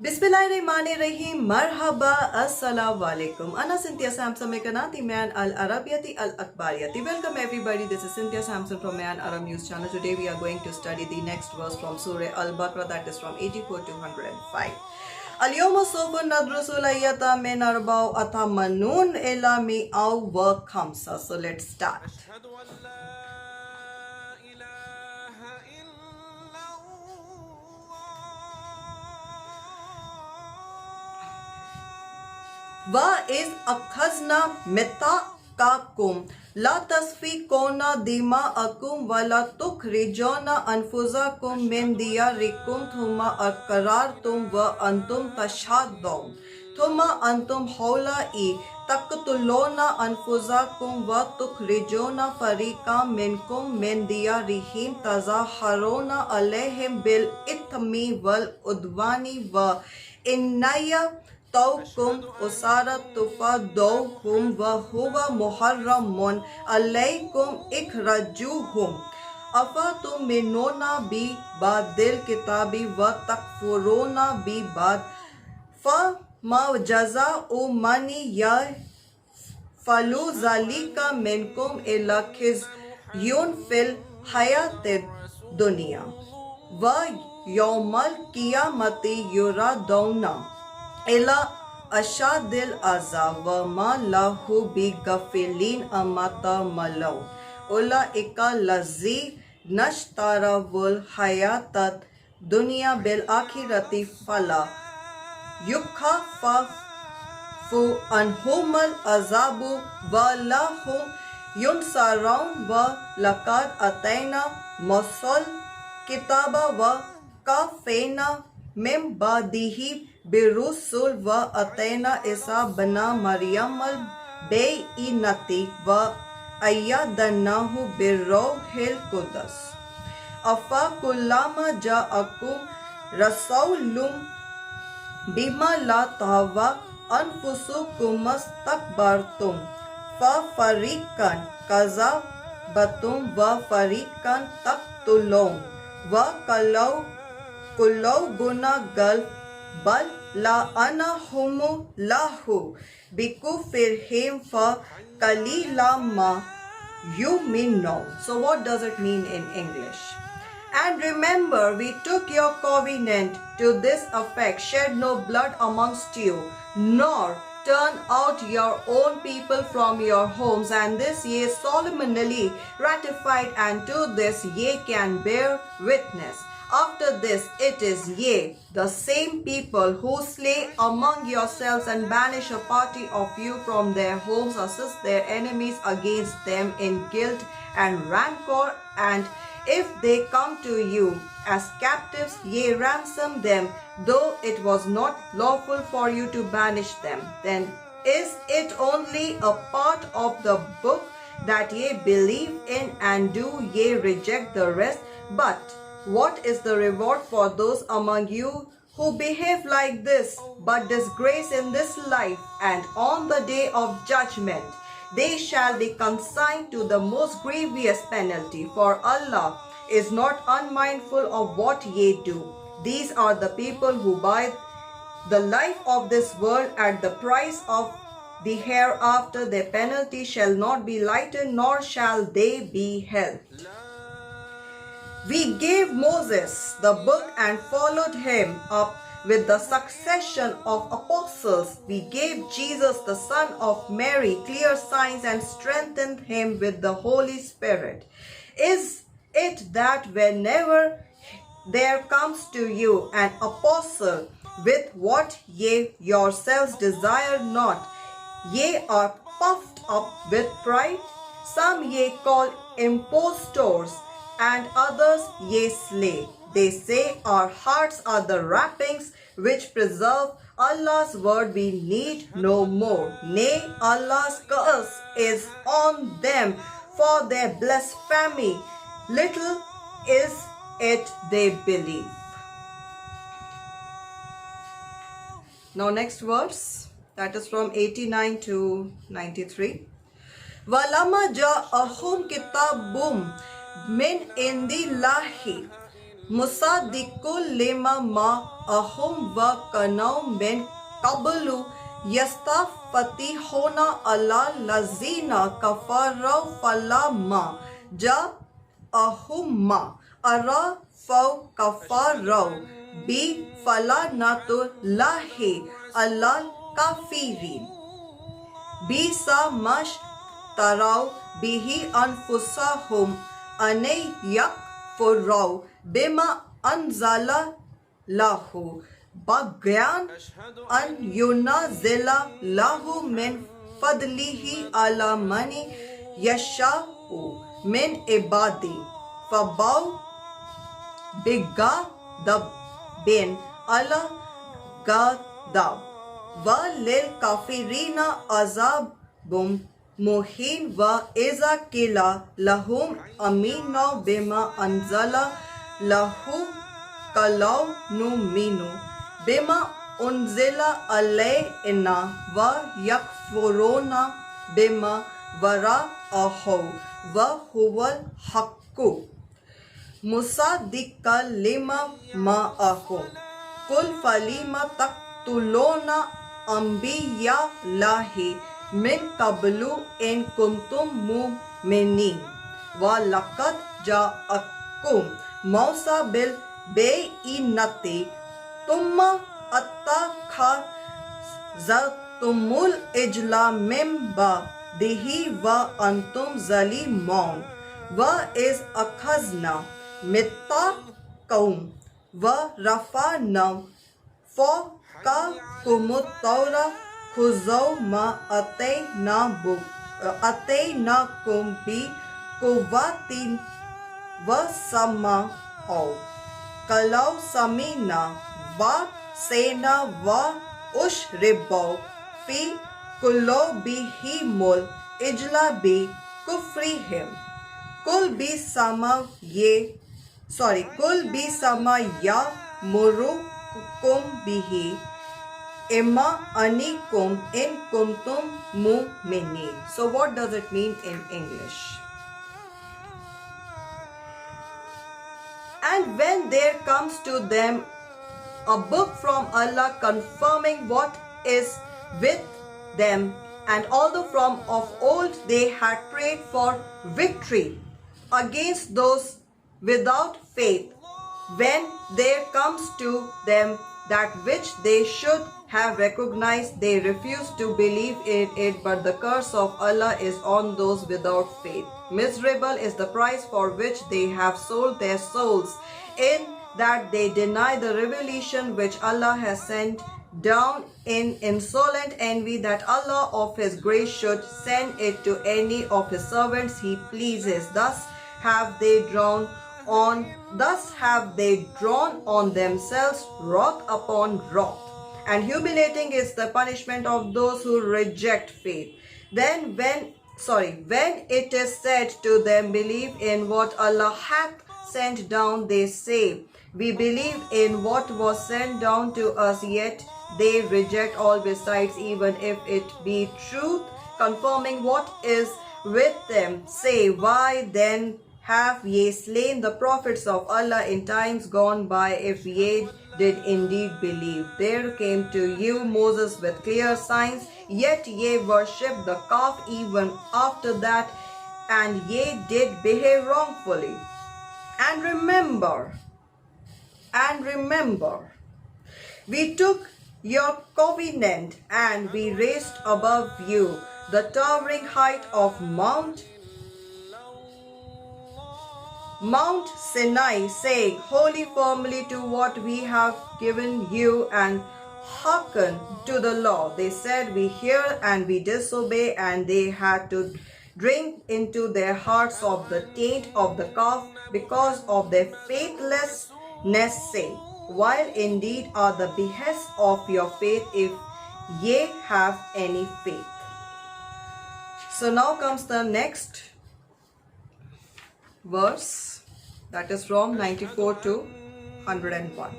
Bismillahirrahmanirrahim. Marhaba. Assalamualaikum. Ana Cynthia Samson Mekanati Man Al Arabiyati Al Akbariyati. Welcome everybody. This is Cynthia Samson from Man Arab News Channel. Today we are going to study the next verse from Surah Al Baqarah, that is from 84 to 105. Al-yawma sawfa nadrusu layyata min arba'u atamanun ila mi'aw wa khamsa. So let's start. Wa is akhazna mitaqakum la tasfikuna dima'akum wa la tukhrijuna anfusakum min diyarikum thumma aqrartum wa antum tashhadun thumma antum haula'i taqtuluna anfusakum wa tukhrijuna fariqan minkum min diyarihim tazaharuna alayhim bil ithmi wal udwani wa innaya Tawkum usarat tufadawhum wa huwa muharramun alaykum ikhrajuhum afatuminuna bi badil kitabi wa takfuruna bi bad fa ma jaza'u mani ya falu zalika minkum illa khizyun fil hayatid dunya wa yawmal qiyamati yuradawna ila ashadil azab wa ma lahu bi gafilin amata malaw ulaika lazi nashtarawul hayatat dunya bil akhirati fala yukhafafu anhumal azabu wa lahum yunsarun wa laqad ataina masal kitaba wa kafena min badihi birusul wa atena isa bana maryamal bayinati wa ayyadnahu birruhil qudus afa kullama ja'akum rasulun bima la tahwa anfusukum mastakbartum fa fariqan kazabatum wa fariqan taqtulun wa kullau guna gal bal la anahumu lahu bikufirhim fa kalilama yuminno. So what does it mean in English? And remember, we took your covenant to this effect, shed no blood amongst you, nor turn out your own people from your homes, and this ye solemnly ratified, and to this ye can bear witness. After this it is ye, the same people, who slay among yourselves and banish a party of you from their homes, assist their enemies against them in guilt and rancor, and if they come to you as captives, ye ransom them, though it was not lawful for you to banish them. Then is it only a part of the book that ye believe in, and do ye reject the rest? But what is the reward for those among you who behave like this, but disgrace in this life, and on the day of judgment they shall be consigned to the most grievous penalty, for Allah is not unmindful of what ye do. These are the people who buy the life of this world at the price of the hereafter. Their penalty shall not be lightened, nor shall they be helped. We gave Moses the book and followed him up with the succession of apostles. We gave Jesus, the son of Mary, clear signs and strengthened him with the Holy Spirit. Is it that whenever there comes to you an apostle with what ye yourselves desire not, ye are puffed up with pride? Some ye call impostors, and others ye slay. They say, our hearts are the wrappings which preserve Allah's word, we need no more. Nay, Allah's curse is on them for their blasphemy. Little is it they believe. Now next verse, that is from 89 to 93. Walama ja'ahum kitabum min indillahi musaddiqul lima ma ahum wa kanau min qablu yastafatihuna ala lazina kafarau falama ja ahumma ara fau kafarau bi falanatu lahi alal kafirin bisa mash tarau bihi anfusahum anay yakfurau bima anzala lahu bagyan an yunazila lahu min fadlihi ala mani yasha'u min ibadi fabaw bigga dab bin ala gadab wa lil kafirina azabum muhin wa iza kila lahum aminu bima anzala lahu kalau numinu bima unzila alayna wa yakfuruna bima wara'ahu wa huwal haqqu musaddiqa lima ma'ahu kul falima taqtuluna anbiya lahi min qablu in kuntum mu'minin wa laqad ja'akum Mausa bil bayinati thumma attakhadhatumul ijla min ba'dihi wa antum zalimun wa iz akhazna mittaqakum wa rafa'na fawqakumut tawra khuzau ma ataynakum bi quwwatin wasama'u kalau samina wa sena wa ushribau fi qulubihimul ijla bi kufrihim kul bi sama ya murukum bihi imma anikum in kuntum mu'minin. So what does it mean in English? And when there comes to them a book from Allah confirming what is with them, and although from of old they had prayed for victory against those without faith, when there comes to them that which they should have recognized, they refuse to believe in it, but the curse of Allah is on those without faith. Miserable is the price for which they have sold their souls, in that they deny the revelation which Allah has sent down in insolent envy that Allah of His grace should send it to any of His servants He pleases. Thus have they drawn on themselves wrath upon wrath. And humiliating is the punishment of those who reject faith. Then when it is said to them, believe in what Allah hath sent down, they say, we believe in what was sent down to us, yet they reject all besides, even if it be truth, confirming what is with them. Say, why then have ye slain the prophets of Allah in times gone by, if ye did indeed believe? There came to you Moses with clear signs, yet ye worshipped the calf even after that, and ye did behave wrongfully. And remember, we took your covenant, and we raised above you the towering height of Mount Sinai, saying, holy firmly to what we have given you, and hearken to the law. They said, we hear, and we disobey, and they had to drink into their hearts of the taint of the calf because of their faithlessness, saying, while indeed are the behests of your faith, if ye have any faith. So now comes the next verse, that is from 94 to 101.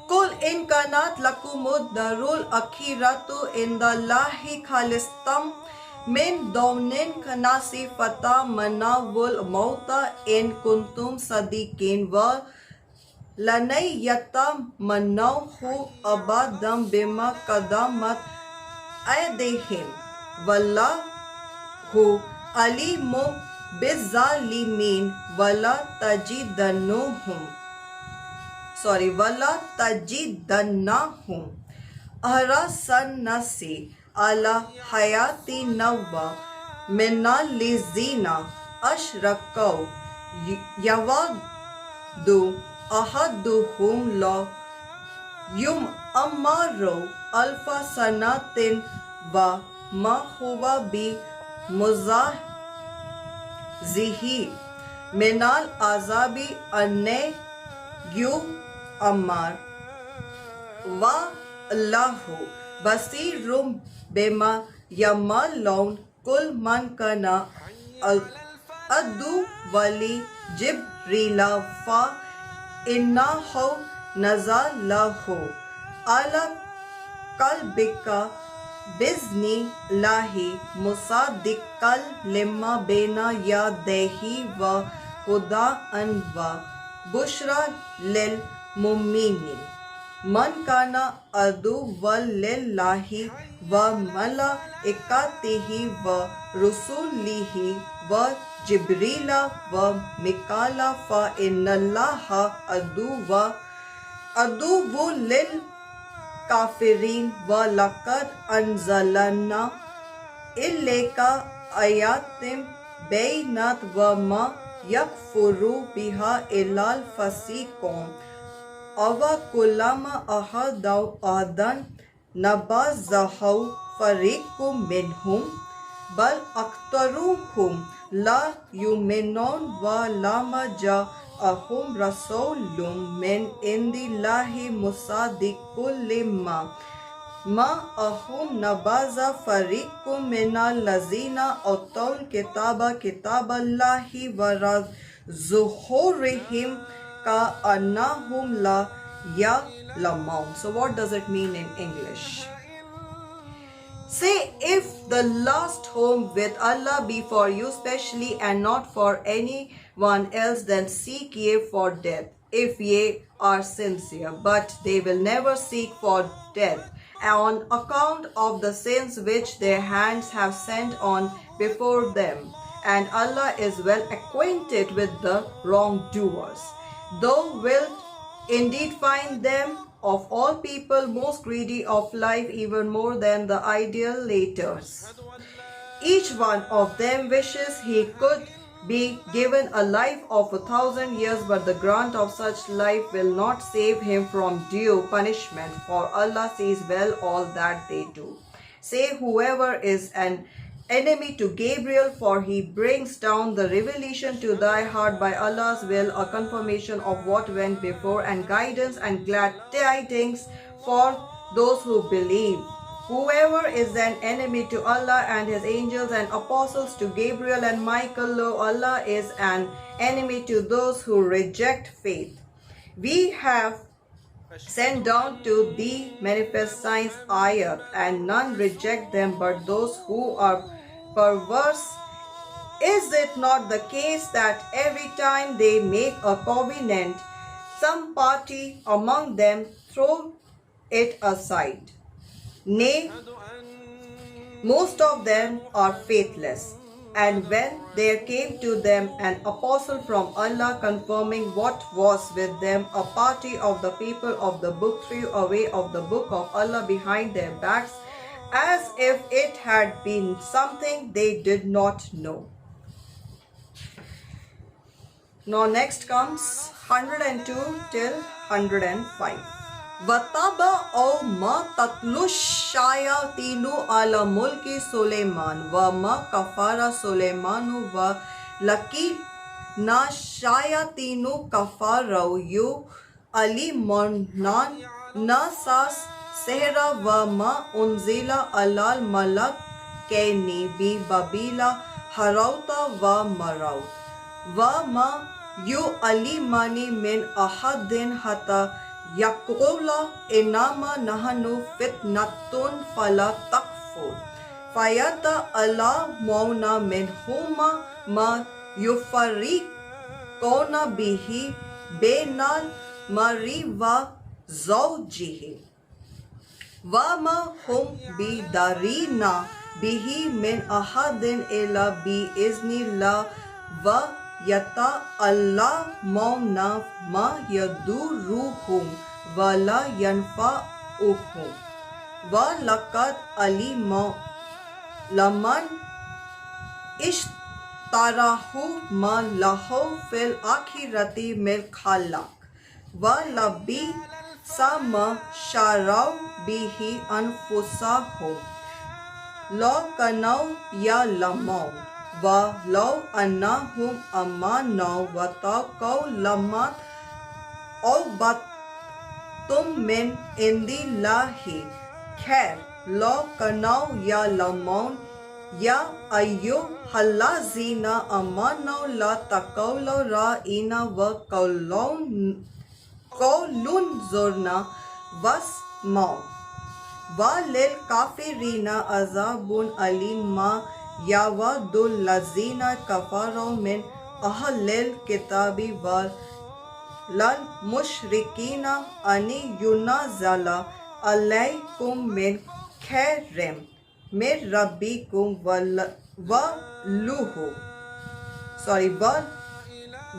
Kul in kanat lakumud darul akhiratu indallahi khalistam min dawnin kanasi fata manawul mauta in kuntum sadiqin wa lanay yata manawhu abadam bima kadamat aydihim wallahu alimu bizzalimin wala tajidannahum ahrasan nasi ala hayati nawwa minalizina ashrakau yawadu ahaduhum la amaru alfa sanatin wa ma huwa bi muzahihi minal azabi anne yu amar wa allahu basirum bima yamalun kul man kana adu wali jibrila fa innahu nazalahu ala qalbika bizni lahi musaddiqal lima bena yadehi wa hudaan wa bushra lil mu'minin man kana aduwwan lillahi wa malaikatihi wa rusulihi wa jibrila wa mikala fa innallaha aduwwun lil kafirin wa laqad anzalna ilayka ayatim bayinat wa ma yakfuru biha illal fasiqun awa kullama ahadaw adan nabazahu fariqum minhum bal aktaruhum la yu'minun wa lama ja'ahum rasulun min indillahi musaddiqul lima ma'ahum nabaza fariqum minal lazina utul kitaballahi wa zuhurihim ka annahum la ya'lamun. So what does it mean in English? Say, if the last home with Allah be for you specially and not for anyone else, then seek ye for death, if ye are sincere. But they will never seek for death on account of the sins which their hands have sent on before them. And Allah is well acquainted with the wrongdoers. Thou wilt indeed find them of all people most greedy of life, even more than the idolaters. Each one of them wishes he could be given a life of 1,000 years, but the grant of such life will not save him from due punishment, for Allah sees well all that they do. Say, whoever is an enemy to Gabriel, for he brings down the revelation to thy heart by Allah's will, a confirmation of what went before, and guidance and glad tidings for those who believe. Whoever is an enemy to Allah and his angels and apostles, to Gabriel and Michael, lo, Allah is an enemy to those who reject faith. We have sent down to thee manifest signs, ayat, and none reject them but those who are perverse. Is it not the case that every time they make a covenant, some party among them throw it aside? Nay, most of them are faithless. And when there came to them an apostle from Allah confirming what was with them, a party of the people of the book threw away of the book of Allah behind their backs, as if it had been something they did not know. Now next comes 102 till 105. Wataba o ma tatlush shayatinu ala mulki Sulaiman wa ma kafara Sulaimanu wa laki na shayatinu kafarau yu alimunan nasas sehra wa ma unzila alal malak keni bi babila harauta wa marau wa ma yu alimani min ahadin hata Yaqula inama nahanu fitnatun fala takfur. fayata Allah mauna minhuma ma yufariq kona bihi benal mari wa zawjihi wa ma hum bidarina bihi min ahadin illa bi iznillah wa yata Allah mauna ma yaduruhum wa la yanfa'uhum wa laqad alima laman ishtarahu ma lahu fil akhirati min khalaq wa labbi sama sharau bihi anfusahum law kanau ya lamau wa law annahum amanu wa taqaw lamat aw batum min indillahi khair law kanau ya lamaun ya ayyuhallazina amanu la taqawlu ra'ina wa qawlun zurna wasma'u wa lil kafirina azabun alimma yawadul lazina kafaru min ahlil kitabi wal lal mushrikina ani yunazala alaykum min khairim min rabbikum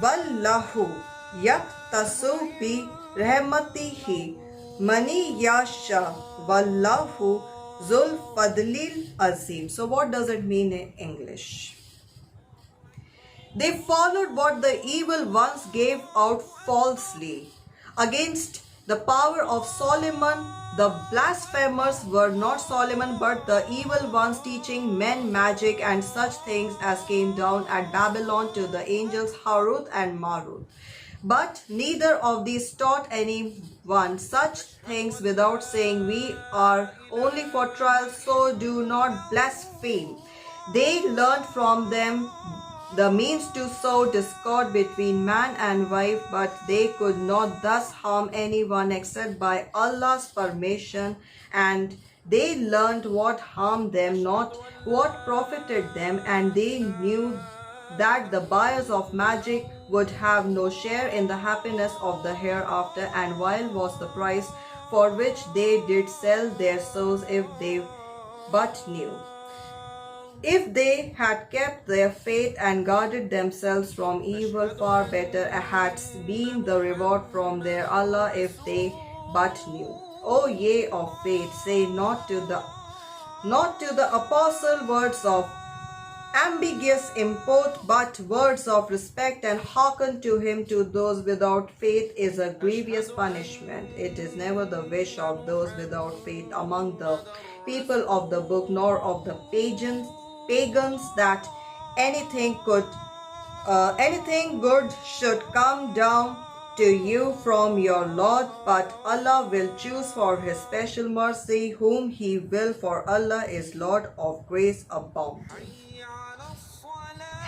wallahu yaktasu bi rahmatihi mani yasha wallahu zul fadlil azim. So what does it mean in English? They followed what the evil ones gave out falsely against the power of Solomon. The blasphemers were not Solomon but the evil ones, teaching men magic and such things as came down at Babylon to the angels Harut and Marut. But neither of these taught anyone such things without saying, we are only for trial, so do not blaspheme. They learned from them the means to sow discord between man and wife, but they could not thus harm anyone except by Allah's permission, and they learned what harmed them, not what profited them, and they knew that the buyers of magic would have no share in the happiness of the hereafter, and while was the price for which they did sell their souls if they but knew. If they had kept their faith and guarded themselves from evil, far better had been the reward from their Allah if they but knew. O ye of faith, say not to the apostle words of ambiguous import, but words of respect, and hearken to him. To those without faith is a grievous punishment. It is never the wish of those without faith among the people of the book, nor of the pagans that anything good should come down to you from your Lord, but Allah will choose for his special mercy whom he will, for Allah is Lord of grace abounding.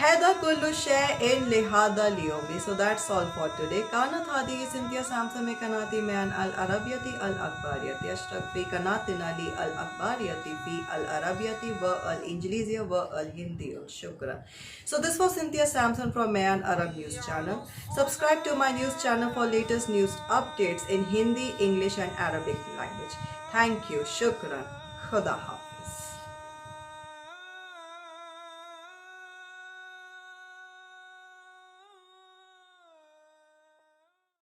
Hada kullu shay'in lihada liyomi. So that's all for today. Kanat hadi Cynthia Samson में कनाती man al-Arabiyati al-Akbariyati ashtaq fi kanatina li al-Akbariyati fi al-Arabiyati wa al-Injilizia wa al-Hindiya. Shukran. So this was Cynthia Samson from Mayan Arab News Channel. Subscribe to my news channel for latest news updates in Hindi, English and Arabic language. Thank you. Shukran. Khuda Hafiz.